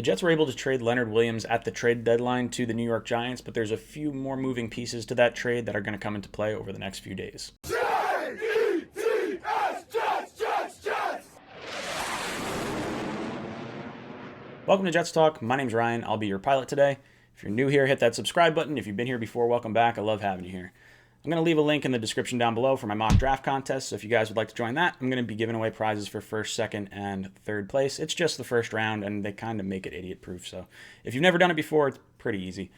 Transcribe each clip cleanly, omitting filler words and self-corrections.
The Jets were able to trade Leonard Williams at the trade deadline to the New York Giants, but there's a few more moving pieces to that trade that are going to come into play over the next few days. Welcome to Jets Talk. My name's Ryan. I'll be your pilot today. If you're new here, hit that subscribe button. If you've been here before, welcome back. I love having you here. I'm going to leave a link in the description down below for my mock draft contest, so if you guys would like to join that, I'm going to be giving away prizes for first, second, and third place. It's just the first round, and they kind of make it idiot-proof, so if you've never done it before, it's pretty easy.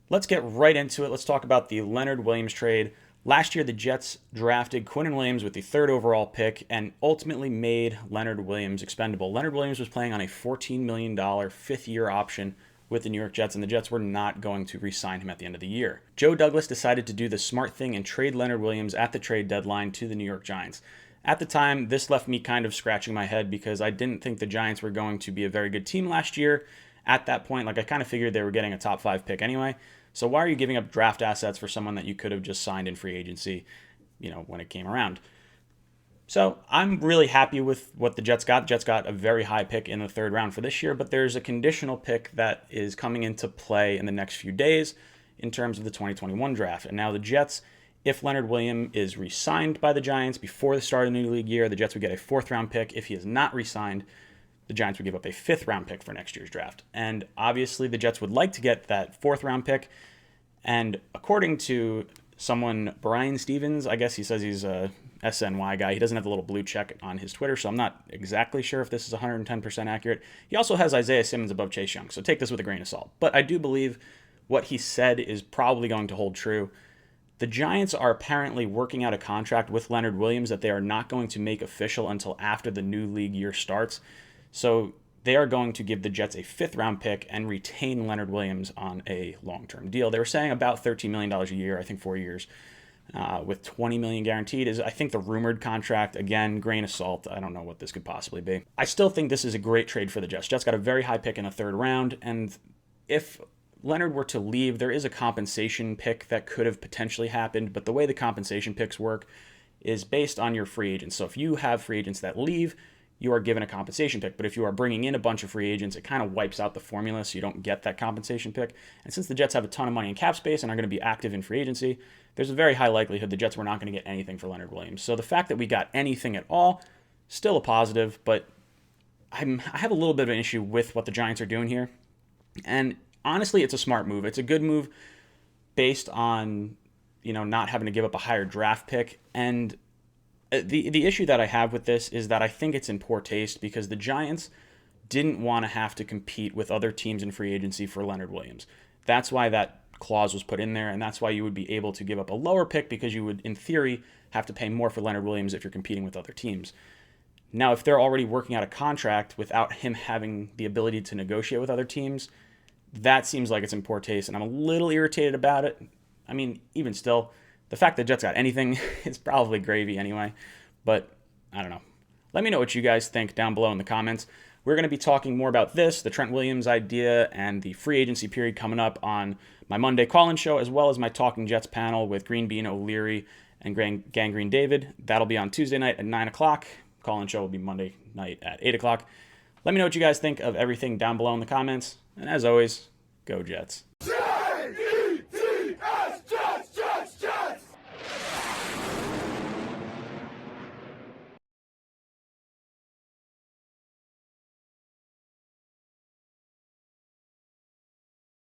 Let's get right into it. Let's talk about the Leonard Williams trade. Last year, the Jets drafted Quinnen Williams with the third overall pick and ultimately made Leonard Williams expendable. Leonard Williams was playing on a $14 million fifth-year option with the New York Jets, and the Jets were not going to re-sign him at the end of the year. Joe Douglas decided to do the smart thing and trade Leonard Williams at the trade deadline to the New York Giants. At the time, this left me kind of scratching my head because I didn't think the Giants were going to be a very good team last year. At that point, I kind of figured they were getting a top 5 pick anyway. So why are you giving up draft assets for someone that you could have just signed in free agency, when it came around? So I'm really happy with what the Jets got. The Jets got a very high pick in the third round for this year, but there's a conditional pick that is coming into play in the next few days in terms of the 2021 draft. And now the Jets, if Leonard Williams is re-signed by the Giants before the start of the new league year, the Jets would get a 4th round pick. If he is not re-signed, the Giants would give up a 5th round pick for next year's draft. And obviously the Jets would like to get that 4th round pick. And according to someone, Brian Stevens, I guess he says he's a SNY guy. He doesn't have the little blue check on his Twitter, so I'm not exactly sure if this is 110% accurate. He also has Isaiah Simmons above Chase Young, so take this with a grain of salt. But I do believe what he said is probably going to hold true. The Giants are apparently working out a contract with Leonard Williams that they are not going to make official until after the new league year starts. So they are going to give the Jets a 5th round pick and retain Leonard Williams on a long-term deal. They were saying about $13 million a year, I think 4 years. With $20 million guaranteed is, I think, the rumored contract. Again, grain of salt. I don't know what this could possibly be. I still think this is a great trade for the Jets. Jets got a very high pick in the 3rd round, and if Leonard were to leave, there is a compensation pick that could have potentially happened, but the way the compensation picks work is based on your free agents. So if you have free agents that leave, you are given a compensation pick. But if you are bringing in a bunch of free agents, it kind of wipes out the formula, so you don't get that compensation pick. And since the Jets have a ton of money in cap space and are going to be active in free agency, there's a very high likelihood the Jets were not going to get anything for Leonard Williams. So the fact that we got anything at all, still a positive, but I have a little bit of an issue with what the Giants are doing here. And honestly, it's a smart move. It's a good move based on, not having to give up a higher draft pick. And the issue that I have with this is that I think it's in poor taste because the Giants didn't want to have to compete with other teams in free agency for Leonard Williams. That's why that clause was put in there, and that's why you would be able to give up a lower pick because you would, in theory, have to pay more for Leonard Williams if you're competing with other teams. Now, if they're already working out a contract without him having the ability to negotiate with other teams, that seems like it's in poor taste, and I'm a little irritated about it. I mean, even still, the fact that Jets got anything is probably gravy anyway, but I don't know. Let me know what you guys think down below in the comments. We're going to be talking more about this, the Trent Williams idea, and the free agency period coming up on my Monday call-in show, as well as my Talking Jets panel with Green Bean O'Leary and Gangrene David. That'll be on Tuesday night at 9 o'clock. Call-in show will be Monday night at 8 o'clock. Let me know what you guys think of everything down below in the comments. And as always, go Jets.